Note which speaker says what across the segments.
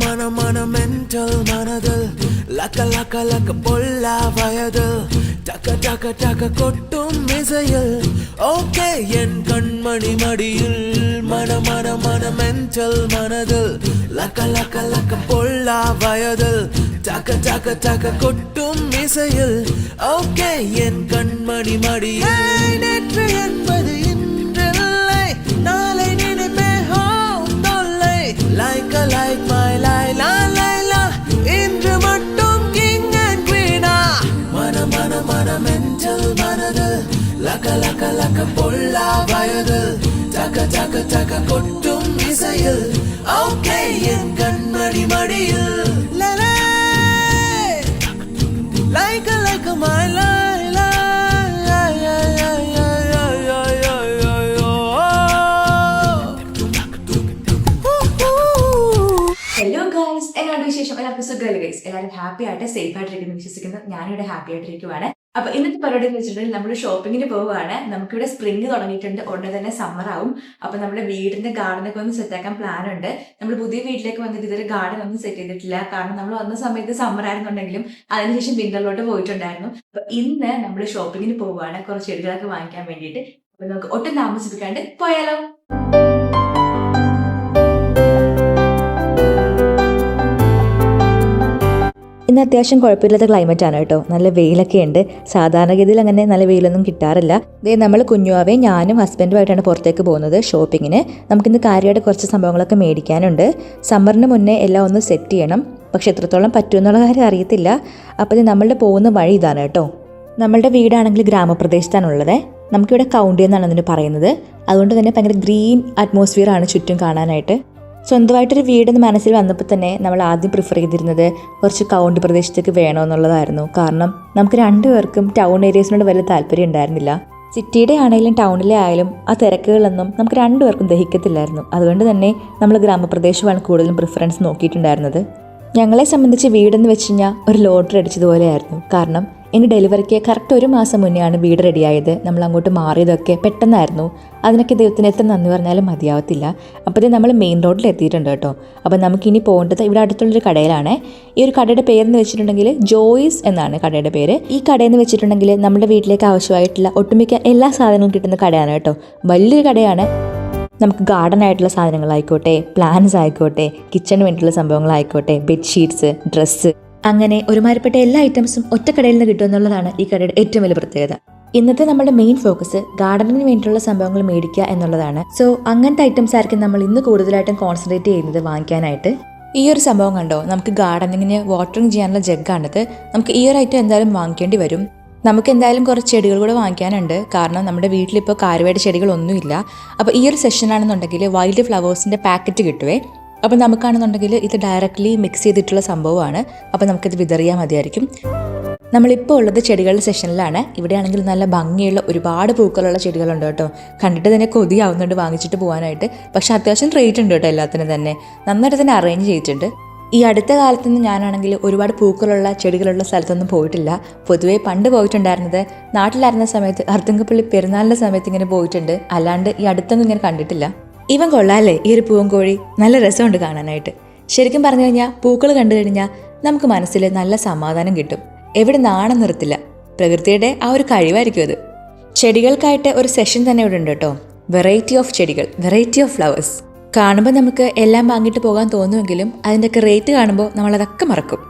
Speaker 1: mana mental manadil laka polla vayadil taka kottum misayil okay en kanmani madiyil mana mental manadil laka polla vayadil taka kottum misayil okay en kanmani madiyil netru enbadu indrillai naalai ninime hollai like my la indru mattum king and queen mana mental manadil laka polla vayadil taka kottum misayil okay en kanmani madiyil like my la
Speaker 2: hello guys, എന്നാണ് വിശേഷം? എല്ലാവർക്കും സുഖമല്ലേ guys? എല്ലാവരും happy ആയിട്ട് safe ആയിട്ടിരിക്കുന്നു വിശ്വസിക്കുന്നു. ഞാനിവിടെ happy ആയിട്ടിരിക്കുവാണ്. അപ്പൊ ഇന്നത്തെ പരിപാടി എന്ന് വെച്ചിട്ടുണ്ടെങ്കിൽ നമ്മൾ ഷോപ്പിങ്ങിന് പോവുകയാണ്. നമുക്കിവിടെ സ്പ്രിംഗ് തുടങ്ങിയിട്ടുണ്ട്, ഉടനെ തന്നെ സമ്മർ ആവും. അപ്പൊ നമ്മുടെ വീടിന്റെ ഗാർഡനൊക്കെ ഒന്ന് സെറ്റ് ആക്കാൻ പ്ലാൻ ഉണ്ട്. നമ്മൾ പുതിയ വീട്ടിലേക്ക് വന്നിട്ട് ഇതൊരു ഗാർഡൻ ഒന്നും സെറ്റ് ചെയ്തിട്ടില്ല. കാരണം നമ്മൾ വന്ന സമയത്ത് സമ്മർ ആയിരുന്നുണ്ടെങ്കിലും അതിനുശേഷം വിന്ററിലോട്ട് പോയിട്ടുണ്ടായിരുന്നു. അപ്പൊ ഇന്ന് നമ്മൾ ഷോപ്പിങ്ങിന് പോവുകയാണ്, കുറച്ച് ചെടികളൊക്കെ വാങ്ങിക്കാൻ വേണ്ടിയിട്ട്. അപ്പൊ നമുക്ക് ഒട്ടും താമസിപ്പിക്കാണ്ട് പോയാലോ.
Speaker 3: ഇന്ന് അത്യാവശ്യം കുഴപ്പമില്ലാത്ത ക്ലൈമറ്റ് ആണ് കേട്ടോ. നല്ല വെയിലൊക്കെ ഉണ്ട്. സാധാരണഗതിയിൽ അങ്ങനെ നല്ല വെയിലൊന്നും കിട്ടാറില്ല. ഇതേ നമ്മൾ കുഞ്ഞുവാവേ ഞാനും ഹസ്ബൻഡുമായിട്ടാണ് പുറത്തേക്ക് പോകുന്നത് ഷോപ്പിങ്ങിന്. നമുക്കിന്ന് കാര്യമായിട്ട് കുറച്ച് സംഭവങ്ങളൊക്കെ മേടിക്കാനുണ്ട്. സമ്മറിന് മുന്നേ എല്ലാം ഒന്ന് സെറ്റ് ചെയ്യണം. പക്ഷെ എത്രത്തോളം പറ്റുമെന്നുള്ള കാര്യം അറിയത്തില്ല. അപ്പോൾ നമ്മളുടെ പോകുന്ന വഴി ഇതാണ് കേട്ടോ. നമ്മളുടെ വീടാണെങ്കിൽ ഗ്രാമപ്രദേശത്താണുള്ളത്. നമുക്കിവിടെ കൗണ്ടി എന്നാണ് അതിന് പറയുന്നത്. അതുകൊണ്ട് തന്നെ ഭയങ്കര ഗ്രീൻ അറ്റ്മോസ്ഫിയർ ആണ് ചുറ്റും കാണാനായിട്ട്. സ്വന്തമായിട്ടൊരു വീടെന്ന് മനസ്സിൽ വന്നപ്പോൾ തന്നെ നമ്മൾ ആദ്യം പ്രിഫർ ചെയ്തിരുന്നത് കുറച്ച് കൗണ്ടി പ്രദേശത്തേക്ക് വേണമെന്നുള്ളതായിരുന്നു. കാരണം നമുക്ക് രണ്ടുപേർക്കും ടൗൺ ഏരിയസിനോട് വലിയ താല്പര്യം ഉണ്ടായിരുന്നില്ല. സിറ്റിയുടെ ആണെങ്കിലും ടൗണിലെ ആയാലും ആ തിരക്കുകളൊന്നും നമുക്ക് രണ്ടുപേർക്കും ദഹിക്കത്തില്ലായിരുന്നു. അതുകൊണ്ട് തന്നെ നമ്മൾ ഗ്രാമപ്രദേശമാണ് കൂടുതലും പ്രിഫറൻസ് നോക്കിയിട്ടുണ്ടായിരുന്നത്. ഞങ്ങളെ സംബന്ധിച്ച് വീടെന്ന് വെച്ച് കഴിഞ്ഞാൽ ഒരു ലോട്ടറി അടിച്ചതുപോലെയായിരുന്നു. കാരണം എൻ്റെ ഡെലിവറിക്ക് കറക്റ്റ് 1 മാസം മുന്നെയാണ് വീട് റെഡിയായത്. നമ്മൾ അങ്ങോട്ട് മാറിയതൊക്കെ പെട്ടെന്നായിരുന്നു. അതിനൊക്കെ ദൈവത്തിന് എത്ര നന്ദി പറഞ്ഞാലും മതിയാവത്തില്ല. അപ്പോഴത്തേ നമ്മൾ മെയിൻ റോഡിൽ എത്തിയിട്ടുണ്ട് കേട്ടോ. അപ്പോൾ നമുക്കിനി പോകേണ്ടത് ഇവിടെ അടുത്തുള്ളൊരു കടയിലാണ്. ഈ ഒരു കടയുടെ പേരെന്ന് വെച്ചിട്ടുണ്ടെങ്കിൽ ജോയ്സ് എന്നാണ് കടയുടെ പേര്. ഈ കടയെന്ന് വെച്ചിട്ടുണ്ടെങ്കിൽ നമ്മുടെ വീട്ടിലേക്ക് ആവശ്യമായിട്ടുള്ള ഒട്ടുമിക്ക എല്ലാ സാധനങ്ങളും കിട്ടുന്ന കടയാണ് കേട്ടോ. വലിയൊരു കടയാണ്. നമുക്ക് ഗാർഡൻ ആയിട്ടുള്ള സാധനങ്ങളായിക്കോട്ടെ, പ്ലാന്റ്സ് ആയിക്കോട്ടെ, കിച്ചണിന് വേണ്ടിയിട്ടുള്ള സംഭവങ്ങളായിക്കോട്ടെ, ബെഡ്ഷീറ്റ്സ്, ഡ്രസ്സ്, അങ്ങനെ ഒരുമാതിരിപ്പെട്ട എല്ലാ ഐറ്റംസും ഒറ്റ കടയിൽ നിന്ന് കിട്ടുമെന്നുള്ളതാണ് ഈ കടയുടെ ഏറ്റവും വലിയ പ്രത്യേകത. ഇന്നത്തെ നമ്മുടെ മെയിൻ ഫോക്കസ് ഗാർഡനിന് വേണ്ടിയിട്ടുള്ള സംഭവങ്ങൾ മേടിക്കുക എന്നുള്ളതാണ്. സോ അങ്ങനത്തെ ഐറ്റംസ് ആയിരിക്കും നമ്മൾ ഇന്ന് കൂടുതലായിട്ടും കോൺസെൻട്രേറ്റ് ചെയ്യുന്നത് വാങ്ങിക്കാനായിട്ട്. ഈ ഒരു സംഭവം കണ്ടോ, നമുക്ക് ഗാർഡനിങ്ങിന് വാട്ടറിങ് ചെയ്യാനുള്ള ജഗ്ഗാണിത്. നമുക്ക് ഈ ഒരു ഐറ്റം എന്തായാലും വാങ്ങിക്കേണ്ടി വരും. നമുക്ക് എന്തായാലും കുറച്ച് ചെടികൾ കൂടെ വാങ്ങിക്കാനുണ്ട്. കാരണം നമ്മുടെ വീട്ടിലിപ്പോൾ കാര്യമായിട്ട് ചെടികളൊന്നുമില്ല. അപ്പോൾ ഈ ഒരു സെഷനാണെന്നുണ്ടെങ്കിൽ വൈൽഡ് ഫ്ലവേഴ്സിൻ്റെ പാക്കറ്റ് കിട്ടുവേ. അപ്പോൾ നമുക്കാണെന്നുണ്ടെങ്കിൽ ഇത് ഡയറക്റ്റ്ലി മിക്സ് ചെയ്തിട്ടുള്ള സംഭവമാണ്. അപ്പോൾ നമുക്കിത് വിതറിയാൽ മതിയായിരിക്കും. നമ്മളിപ്പോൾ ഉള്ളത് ചെടികളുടെ സെഷനിലാണ്. ഇവിടെയാണെങ്കിൽ നല്ല ഭംഗിയുള്ള ഒരുപാട് പൂക്കളുള്ള ചെടികളുണ്ട് കേട്ടോ. കണ്ടിട്ട് തന്നെ കൊതിയാവുന്നുണ്ട് വാങ്ങിച്ചിട്ട് പോകാനായിട്ട്. പക്ഷേ അത്യാവശ്യം റേറ്റ് ഉണ്ട് കേട്ടോ എല്ലാത്തിനും തന്നെ. നന്നായിട്ട് തന്നെ അറേഞ്ച് ചെയ്തിട്ടുണ്ട്. ഈ അടുത്ത കാലത്തൊന്നും ഞാനാണെങ്കിൽ ഒരുപാട് പൂക്കളുള്ള ചെടികളുള്ള സ്ഥലത്തൊന്നും പോയിട്ടില്ല. പൊതുവേ പണ്ട് പോയിട്ടുണ്ടായിരുന്നത് നാട്ടിലായിരുന്ന സമയത്ത് അർത്തുങ്കപ്പള്ളി പെരുന്നാളിൻ്റെ സമയത്ത് ഇങ്ങനെ പോയിട്ടുണ്ട്. അല്ലാണ്ട് ഈ അടുത്തൊന്നും ഇങ്ങനെ കണ്ടിട്ടില്ല. ഇവൻ കൊള്ളാല്ലേ ഈ ഒരു പൂവൻകോഴി, നല്ല രസമുണ്ട് കാണാനായിട്ട്. ശരിക്കും പറഞ്ഞു കഴിഞ്ഞാൽ പൂക്കൾ കണ്ടു കഴിഞ്ഞാൽ നമുക്ക് മനസ്സിൽ നല്ല സമാധാനം കിട്ടും. എവിടെ നാണം നിർത്തില്ല. പ്രകൃതിയുടെ ആ ഒരു കഴിവായിരിക്കും അത്. ചെടികൾക്കായിട്ട് ഒരു സെഷൻ തന്നെ ഇവിടെ ഉണ്ട് കേട്ടോ. വെറൈറ്റി ഓഫ് ചെടികൾ, വെറൈറ്റി ഓഫ് ഫ്ലവേഴ്സ്. കാണുമ്പോൾ നമുക്ക് എല്ലാം വാങ്ങിയിട്ട് പോകാൻ തോന്നുമെങ്കിലും അതിൻ്റെയൊക്കെ റേറ്റ് കാണുമ്പോൾ നമ്മളതൊക്കെ മറക്കും.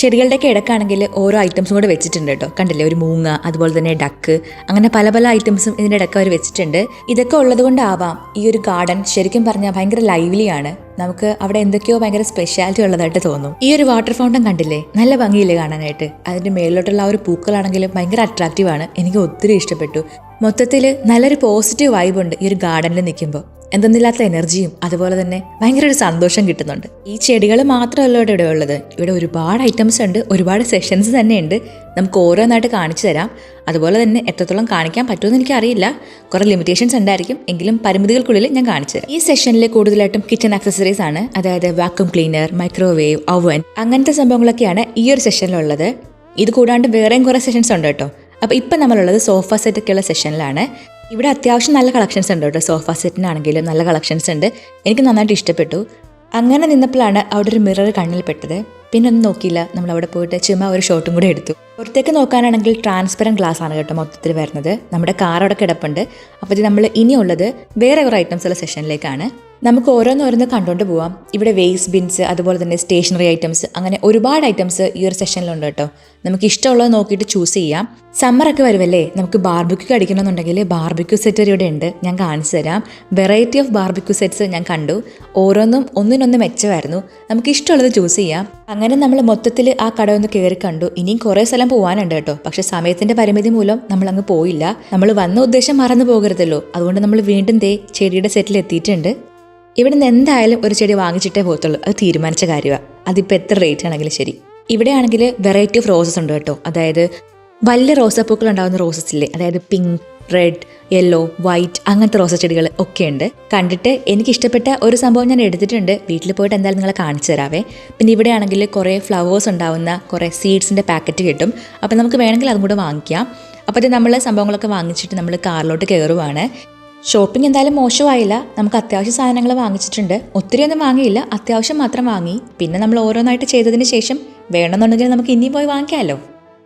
Speaker 3: ചെടികളുടെയൊക്കെ ഇടക്കാണെങ്കിൽ ഓരോ ഐറ്റംസും കൂടെ വെച്ചിട്ടുണ്ട് കേട്ടോ. കണ്ടില്ലേ, ഒരു മൂങ്ങ, അതുപോലെ തന്നെ ഡക്ക്, അങ്ങനെ പല പല ഐറ്റംസും ഇതിൻ്റെ ഇടയ്ക്ക് അവർ വെച്ചിട്ടുണ്ട്. ഇതൊക്കെ ഉള്ളത് കൊണ്ടാവാം ഈ ഒരു ഗാർഡൻ ശരിക്കും പറഞ്ഞാൽ ഭയങ്കര ലൈവ്ലിയാണ്. നമുക്ക് അവിടെ എന്തൊക്കെയോ ഭയങ്കര സ്പെഷ്യാലിറ്റി ഉള്ളതായിട്ട് തോന്നും. ഈ ഒരു വാട്ടർ ഫൗണ്ടൻ കണ്ടില്ലേ, നല്ല ഭംഗിയില്ലേ കാണാനായിട്ട്. അതിൻ്റെ മേളിലോട്ടുള്ള ആ ഒരു പൂക്കളാണെങ്കിലും ഭയങ്കര അട്രാക്റ്റീവാണ്. എനിക്ക് ഒത്തിരി ഇഷ്ടപ്പെട്ടു. മൊത്തത്തിൽ നല്ലൊരു പോസിറ്റീവ് വൈബ് ഉണ്ട് ഈ ഒരു ഗാർഡനിൽ നിൽക്കുമ്പോൾ. എന്തെന്നില്ലാത്ത എനർജിയും അതുപോലെ തന്നെ ഭയങ്കര ഒരു സന്തോഷം കിട്ടുന്നുണ്ട്. ഈ ചെടികൾ മാത്രമല്ല ഇവിടെ ഉള്ളത്. ഇവിടെ ഒരുപാട് ഐറ്റംസ് ഉണ്ട്, ഒരുപാട് സെഷൻസ് തന്നെ ഉണ്ട്. നമുക്ക് ഓരോന്നായിട്ട് കാണിച്ചു തരാം. അതുപോലെ തന്നെ എത്രത്തോളം കാണിക്കാൻ പറ്റുമെന്ന് എനിക്കറിയില്ല. കുറേ ലിമിറ്റേഷൻസ് ഉണ്ടായിരിക്കും, എങ്കിലും പരിമിതികൾക്കുള്ളിൽ ഞാൻ കാണിച്ചു തരാം. ഈ സെഷനിൽ കൂടുതലായിട്ടും കിച്ചൺ ആക്സസറീസ് ആണ്. അതായത് വാക്യൂം ക്ലീനർ, മൈക്രോവേവ്, ഓവൻ, അങ്ങനത്തെ സംഭവങ്ങളൊക്കെയാണ് ഈ ഒരു സെഷനിലുള്ളത്. ഇത് കൂടാണ്ട് വേറെയും കുറേ സെഷൻസ് ഉണ്ട് കേട്ടോ. അപ്പോൾ ഇപ്പം നമ്മളുള്ളത് സോഫ സെറ്റൊക്കെയുള്ള സെഷനിലാണ്. ഇവിടെ അത്യാവശ്യം നല്ല കളക്ഷൻസ് ഉണ്ട് കേട്ടോ. സോഫ സെറ്റിനാണെങ്കിലും നല്ല കളക്ഷൻസ് ഉണ്ട്. എനിക്ക് നന്നായിട്ട് ഇഷ്ടപ്പെട്ടു. അങ്ങനെ നിന്നപ്പോഴാണ് അവിടെ ഒരു മിറർ കണ്ണിൽ പെട്ടത്. പിന്നെ ഒന്നും നോക്കിയില്ല, നമ്മൾ അവിടെ പോയിട്ട് ചുമ്മാ ഒരു ഷോട്ടും കൂടെ എടുത്തു. പുറത്തേക്ക് നോക്കാനാണെങ്കിൽ ട്രാൻസ്പെറൻറ്റ് ഗ്ലാസ് ആണ് കേട്ടോ മൊത്തത്തിൽ വരുന്നത്. നമ്മുടെ കാർ അവിടെ കിടപ്പുണ്ട്. അപ്പോൾ നമ്മൾ ഇനിയുള്ളത് വേറെ കുറേ ഐറ്റംസ് ഉള്ള സെഷനിലേക്കാണ്. നമുക്ക് ഓരോന്നോരോന്ന് കണ്ടുകൊണ്ട് പോവാം. ഇവിടെ വേസ്റ്റ് ബിൻസ്, അതുപോലെ തന്നെ സ്റ്റേഷനറി ഐറ്റംസ്, അങ്ങനെ ഒരുപാട് ഐറ്റംസ് ഈ ഒരു സെഷനിലുണ്ട് കേട്ടോ. നമുക്ക് ഇഷ്ടമുള്ളത് നോക്കിയിട്ട് ചൂസ് ചെയ്യാം. സമ്മറൊക്കെ വരുമല്ലേ, നമുക്ക് ബാർബിക്യൂ അടിക്കണമെന്നുണ്ടെങ്കിൽ ബാർബിക്യൂ സെറ്റ് ഇവിടെ ഉണ്ട്, ഞാൻ കാണിച്ചു തരാം. വെറൈറ്റി ഓഫ് ബാർബിക്യൂ സെറ്റ്സ് ഞാൻ കണ്ടു. ഓരോന്നും ഒന്നിനൊന്ന് മെച്ചമായിരുന്നു. നമുക്ക് ഇഷ്ടമുള്ളത് ചൂസ് ചെയ്യാം. അങ്ങനെ നമ്മൾ മൊത്തത്തിൽ ആ കട ഒന്ന് കയറി കണ്ടു. ഇനിയും കുറേ സ്ഥലം പോകാനുണ്ട് കേട്ടോ. പക്ഷെ സമയത്തിന്റെ പരിമിതി മൂലം നമ്മൾ അങ്ങ് പോയില്ല. നമ്മൾ വന്ന ഉദ്ദേശം മറന്നു പോകരുതല്ലോ. അതുകൊണ്ട് നമ്മൾ വീണ്ടും ചെടിയുടെ സെറ്റിൽ എത്തിയിട്ടുണ്ട്. ഇവിടെ നിന്ന് എന്തായാലും ഒരു ചെടി വാങ്ങിച്ചിട്ടേ പോകത്തുള്ളൂ, അത് തീരുമാനിച്ച കാര്യമാണ്. അതിപ്പോൾ എത്ര റേറ്റ് ആണെങ്കിലും ശരി. ഇവിടെ ആണെങ്കിൽ വെറൈറ്റി ഓഫ് റോസസ് ഉണ്ട് കേട്ടോ. അതായത് വലിയ റോസാപ്പൂക്കൾ ഉണ്ടാകുന്ന റോസസ് ഇല്ലേ, അതായത് പിങ്ക്, റെഡ്, യെല്ലോ, വൈറ്റ്, അങ്ങനത്തെ റോസ ചെടികൾ ഒക്കെ ഉണ്ട്. കണ്ടിട്ട് എനിക്ക് ഇഷ്ടപ്പെട്ട ഒരു സംഭവം ഞാൻ എടുത്തിട്ടുണ്ട്. വീട്ടിൽ പോയിട്ട് എന്തായാലും നിങ്ങളെ കാണിച്ചു തരാവേ. പിന്നെ ഇവിടെ ആണെങ്കിൽ കുറേ ഫ്ലവേഴ്സ് ഉണ്ടാവുന്ന കുറേ സീഡ്സിൻ്റെ പാക്കറ്റ് കിട്ടും. അപ്പോൾ നമുക്ക് വേണമെങ്കിൽ അതും കൂടെ വാങ്ങിക്കാം. അപ്പോൾ അത് നമ്മൾ സംഭവങ്ങളൊക്കെ വാങ്ങിച്ചിട്ട് നമ്മൾ കാറിലോട്ട് കയറുവാണ്. ഷോപ്പിംഗ് എന്തായാലും മോശമായില്ല. നമുക്ക് അത്യാവശ്യം സാധനങ്ങൾ വാങ്ങിച്ചിട്ടുണ്ട്. ഒത്തിരിയൊന്നും വാങ്ങിയില്ല, അത്യാവശ്യം മാത്രം വാങ്ങി. പിന്നെ നമ്മൾ ഓരോന്നായിട്ട് ചെയ്തതിന് ശേഷം വേണമെന്നുണ്ടെങ്കിൽ നമുക്ക് ഇനിയും പോയി വാങ്ങിക്കാമല്ലോ.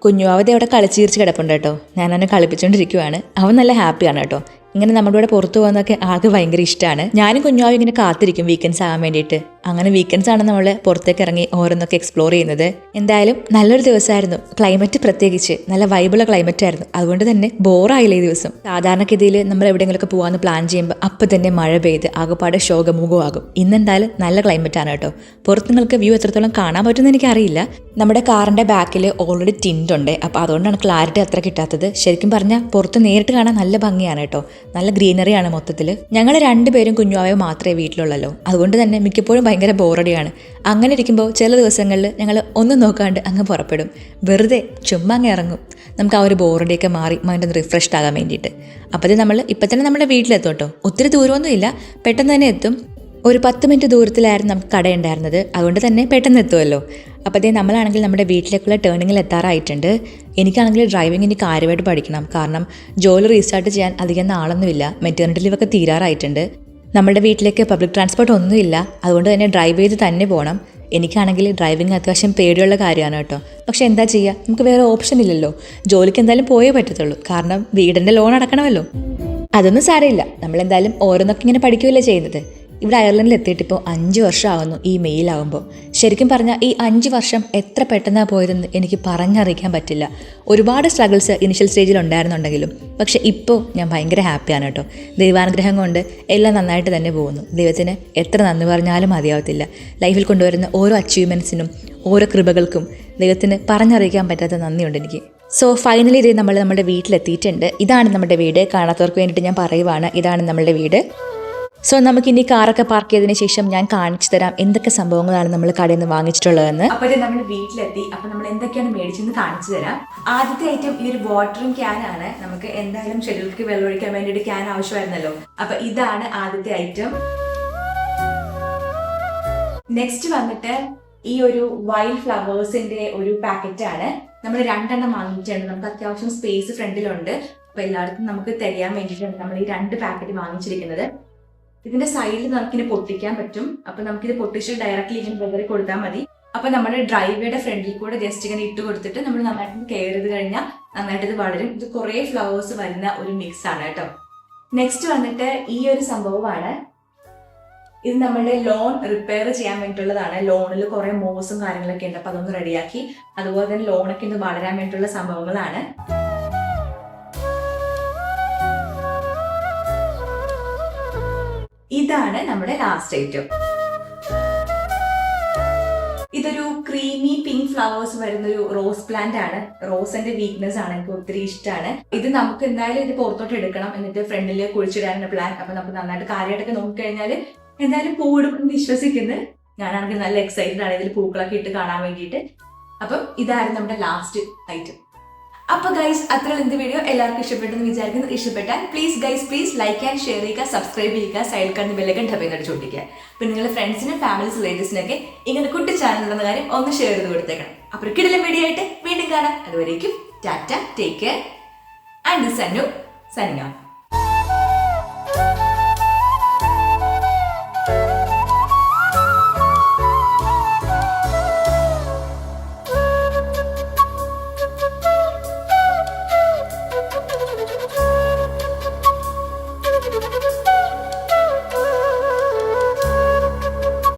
Speaker 3: കുഞ്ഞുവാവതി അവിടെ കളിച്ചിരിച്ച് കിടപ്പുണ്ട് കേട്ടോ. ഞാൻ അവനെ കളിപ്പിച്ചുകൊണ്ടിരിക്കുവാണ്. അവൻ നല്ല ഹാപ്പിയാണ് കേട്ടോ. ഇങ്ങനെ നമ്മുടെ കൂടെ പുറത്തു പോകുന്നതൊക്കെ ആൾക്ക് ഭയങ്കര ഇഷ്ടമാണ്. ഞാനും കുഞ്ഞുവാവും ഇങ്ങനെ കാത്തിരിക്കും വീക്കെൻഡ്സ് ആകാൻ വേണ്ടിയിട്ട്. അങ്ങനെ വീക്കെൻഡ്സ് ആണ് നമ്മൾ പുറത്തേക്ക് ഇറങ്ങി ഓരോന്നൊക്കെ എക്സ്പ്ലോർ ചെയ്യുന്നത്. എന്തായാലും നല്ലൊരു ദിവസമായിരുന്നു. ക്ലൈമറ്റ് പ്രത്യേകിച്ച് നല്ല വൈബുള്ള ക്ലൈമറ്റ് ആയിരുന്നു. അതുകൊണ്ട് തന്നെ ബോറായില്ല ഈ ദിവസം. സാധാരണഗതിയിൽ നമ്മൾ എവിടെയെങ്കിലുമൊക്കെ പോകാമെന്ന് പ്ലാൻ ചെയ്യുമ്പോൾ അപ്പം തന്നെ മഴ പെയ്ത് ആകെപ്പാടെ ശോകമുഖമാകും. ഇന്നെന്തായാലും നല്ല ക്ലൈമറ്റ് ആണ് കേട്ടോ. പുറത്ത് നിങ്ങൾക്ക് വ്യൂ എത്രത്തോളം കാണാൻ പറ്റുമെന്ന് എനിക്കറിയില്ല. നമ്മുടെ കാറിൻ്റെ ബാക്കിൽ ഓൾറെഡി ടിൻ്റ് ഉണ്ട്. അപ്പോൾ അതുകൊണ്ടാണ് ക്ലാരിറ്റി അത്ര കിട്ടാത്തത്. ശരിക്കും പറഞ്ഞാൽ പുറത്ത് നേരിട്ട് കാണാൻ നല്ല ഭംഗിയാണ് കേട്ടോ. നല്ല ഗ്രീനറിയാണ് മൊത്തത്തിൽ. ഞങ്ങൾ രണ്ടുപേരും കുഞ്ഞുവാവയോ മാത്രമേ വീട്ടിലുള്ളല്ലോ. അതുകൊണ്ട് തന്നെ മിക്കപ്പോഴും ഭയങ്കര ബോറടിയാണ്. അങ്ങനെ ഇരിക്കുമ്പോൾ ചില ദിവസങ്ങളിൽ ഞങ്ങൾ ഒന്നും നോക്കാണ്ട് അങ്ങ് പുറപ്പെടും. വെറുതെ ചുമ്മാ അങ്ങ് ഇറങ്ങും. നമുക്ക് ആ ഒരു ബോറടിയൊക്കെ മാറി മൈൻഡ് ഒന്ന് റിഫ്രഷ്ഡ് ആകാൻ വേണ്ടിയിട്ട്. അപ്പോൾ നമ്മൾ ഇപ്പം തന്നെ നമ്മുടെ വീട്ടിലെത്തും കേട്ടോ. ഒത്തിരി ദൂരമൊന്നും ഇല്ല, പെട്ടെന്ന് തന്നെ എത്തും. ഒരു 10 മിനിറ്റ് ദൂരത്തിലായിരുന്നു നമുക്ക് കടയുണ്ടായിരുന്നത്. അതുകൊണ്ട് തന്നെ പെട്ടെന്ന് എത്തുമല്ലോ. അപ്പോൾ നമ്മളാണെങ്കിൽ നമ്മുടെ വീട്ടിലേക്കുള്ള ടേണിങ്ങിൽ എത്താറായിട്ടുണ്ട്. എനിക്കാണെങ്കിൽ ഡ്രൈവിംഗ് ഇനി കാര്യമായിട്ട് പഠിക്കണം. കാരണം ജോലി റീസ്റ്റാർട്ട് ചെയ്യാൻ അധികം നാളൊന്നുമില്ല. മെറ്റേണിറ്റി ലീവൊക്കെ തീരാറായിട്ടുണ്ട്. നമ്മുടെ വീട്ടിലേക്ക് പബ്ലിക് ട്രാൻസ്പോർട്ട് ഒന്നുമില്ല. അതുകൊണ്ട് തന്നെ ഡ്രൈവ് ചെയ്ത് തന്നെ പോകണം. എനിക്കാണെങ്കിൽ ഡ്രൈവിംഗ് അത്യാവശ്യം പേടിയുള്ള കാര്യമാണ് കേട്ടോ. പക്ഷെ എന്താ ചെയ്യുക, നമുക്ക് വേറെ ഓപ്ഷൻ ഇല്ലല്ലോ. ജോലിക്ക് എന്തായാലും പോയേ പറ്റത്തുള്ളൂ. കാരണം വീടിൻ്റെ ലോൺ അടക്കണമല്ലോ. അതൊന്നും സാരമില്ല, നമ്മളെന്തായാലും ഓരോന്നൊക്കെ ഇങ്ങനെ പഠിക്കുകയല്ലേ ചെയ്യുന്നത്. ഇവിടെ അയർലൻഡിൽ എത്തിയിട്ട് ഇപ്പോൾ 5 വർഷമാകുന്നു ഈ മെയിലാകുമ്പോൾ. ശരിക്കും പറഞ്ഞാൽ ഈ 5 വർഷം എത്ര പെട്ടെന്നാണ് പോയതെന്ന് എനിക്ക് പറഞ്ഞറിയിക്കാൻ പറ്റില്ല. ഒരുപാട് സ്ട്രഗിൾസ് ഇനിഷ്യൽ സ്റ്റേജിൽ ഉണ്ടായിരുന്നുണ്ടെങ്കിലും പക്ഷേ ഇപ്പോൾ ഞാൻ ഭയങ്കര ഹാപ്പിയാണ് കേട്ടോ. ദൈവാനുഗ്രഹം കൊണ്ട് എല്ലാം നന്നായിട്ട് തന്നെ പോകുന്നു. ദൈവത്തിന് എത്ര നന്ദി പറഞ്ഞാലും മതിയാവത്തില്ല. ലൈഫിൽ കൊണ്ടുവരുന്ന ഓരോ അച്ചീവ്മെൻറ്റ്സിനും ഓരോ കൃപകൾക്കും ദൈവത്തിന് പറഞ്ഞറിയിക്കാൻ പറ്റാത്ത നന്ദിയുണ്ട് എനിക്ക്. സോ ഫൈനലി ഇത് നമ്മൾ നമ്മുടെ വീട്ടിലെത്തിയിട്ടുണ്ട്. ഇതാണ് നമ്മുടെ വീട്. കാണാത്തവർക്ക് വേണ്ടിയിട്ട് ഞാൻ പറയുവാണ്, ഇതാണ് നമ്മുടെ വീട്. സോ നമുക്കിനി കാറൊക്കെ പാർക്ക് ചെയ്തതിന് ശേഷം ഞാൻ കാണിച്ചു തരാം എന്തൊക്കെ സംഭവങ്ങളാണ് നമ്മൾ കടയിൽ നിന്ന് വാങ്ങിച്ചിട്ടുള്ളതെന്ന്.
Speaker 2: അപ്പോൾ നമ്മൾ വീട്ടിലെത്തി. അപ്പോൾ നമ്മൾ എന്തൊക്കെയാണ് മേടിച്ചെന്ന് കാണിച്ചു തരാം. ആദ്യത്തെ ഐറ്റം ഈ ഒരു വാട്ടറിംഗ് ക്യാൻ ആണ്. നമുക്ക് എന്തായാലും ചെടികൾക്ക് വെള്ളമൊഴിക്കാൻ വേണ്ടിയിട്ട് ക്യാൻ ആവശ്യമായിരുന്നല്ലോ. അപ്പോൾ ഇതാണ് ആദ്യത്തെ ഐറ്റം. നെക്സ്റ്റ് വന്നിട്ട് ഈ ഒരു വൈൽഡ് ഫ്ലവേഴ്സിന്റെ ഒരു പാക്കറ്റ് ആണ്. നമ്മൾ 2 വാങ്ങിയിട്ടുണ്ട്. നമുക്ക് അത്യാവശ്യം സ്പേസ് ഫ്രണ്ടിലുണ്ട്. അപ്പോൾ എല്ലായിടത്തും നമുക്ക് തികയാൻ വേണ്ടിയിട്ടാണ് നമ്മൾ ഈ 2 പാക്കറ്റ് വാങ്ങിച്ചിരിക്കുന്നത്. ഇതിന്റെ സൈഡിൽ നമുക്കിത് പൊട്ടിക്കാൻ പറ്റും. അപ്പൊ നമുക്കിത് പൊട്ടിച്ച് ഡയറക്റ്റ്ലി ഇങ്ങനെ വെതറി കൊടുത്താൽ മതി. അപ്പൊ നമ്മുടെ ഡ്രൈവേയുടെ ഫ്രണ്ടിൽ കൂടെ ജസ്റ്റ് ഇങ്ങനെ ഇട്ട് കൊടുത്തിട്ട് നമ്മൾ നന്നായിട്ട് കെയർ ചെയ്ത് കഴിഞ്ഞാൽ നന്നായിട്ട് ഇത് വളരും. ഇത് കുറെ ഫ്ലവേഴ്സ് വരുന്ന ഒരു മിക്സ് ആണ് കേട്ടോ. നെക്സ്റ്റ് വന്നിട്ട് ഈ ഒരു സംഭവമാണ്. ഇത് നമ്മുടെ ലോൺ റിപ്പയർ ചെയ്യാൻ വേണ്ടിയിട്ടുള്ളതാണ്. ലോണിൽ കുറെ മോസും കാര്യങ്ങളൊക്കെ ഉണ്ട്. അപ്പൊ അതൊന്ന് റെഡിയാക്കി അതുപോലെ തന്നെ ലോണൊക്കെ ഒന്ന് വളരാൻ വേണ്ടിയിട്ടുള്ള സംഭവങ്ങളാണ്. ഇതാണ് നമ്മുടെ ലാസ്റ്റ് ഐറ്റം. ഇതൊരു ക്രീമി പിങ്ക് ഫ്ലവേഴ്സ് വരുന്നൊരു റോസ് പ്ലാന്റ് ആണ്. റോസിന്റെ വീക്ക്നെസ് ആണ്, എനിക്ക് ഒത്തിരി ഇഷ്ടമാണ്. ഇത് നമുക്ക് എന്തായാലും ഇത് പുറത്തോട്ട് എടുക്കണം. എന്നിട്ട് ഫ്രണ്ടിൽ കുഴിച്ചിടാനുള്ള പ്ലാൻ. അപ്പൊ നമുക്ക് നന്നായിട്ട് കാര്യമായിട്ടൊക്കെ നോക്കിക്കഴിഞ്ഞാൽ എന്തായാലും പൂവെടുക്കും വിശ്വസിക്കുന്നത്. ഞാനാണെങ്കിൽ നല്ല എക്സൈറ്റഡ് ആണ് ഇതിൽ പൂക്കളൊക്കെ ഇട്ട് കാണാൻ വേണ്ടിയിട്ട്. അപ്പം ഇതായിരുന്നു നമ്മുടെ ലാസ്റ്റ് ഐറ്റം. അപ്പോൾ ഗൈസ് അത്രയുള്ള ഇന്നത്തെ വീഡിയോ എല്ലാവർക്കും ഇഷ്ടപ്പെട്ടെന്ന് വിചാരിക്കുന്നു. ഇഷ്ടപ്പെട്ടാൽ പ്ലീസ് ലൈക്ക് ആൻഡ് ഷെയർ ചെയ്യുക, സബ്സ്ക്രൈബ് ചെയ്യുക, സൈഡിൽ കാണുന്ന ബെല്ലൈക്കൺ ടപ്പ് ചെയ്ത് ചോദിക്കുക. പിന്നെ നിങ്ങളുടെ ഫ്രണ്ട്സിനും ഫാമിലീസ് റിലേറ്റീവ്സിനൊക്കെ ഇങ്ങനെ കുട്ടി ചാനൽ ഉണ്ടെന്ന കാര്യം ഒന്ന് ഷെയർ ചെയ്ത് കൊടുത്തേക്കണം. അപ്പോൾ കിടിലൻ വീഡിയോ ആയിട്ട് വീണ്ടും കാണാം. അതുവരേക്കും tata, take care and Sannu signing of.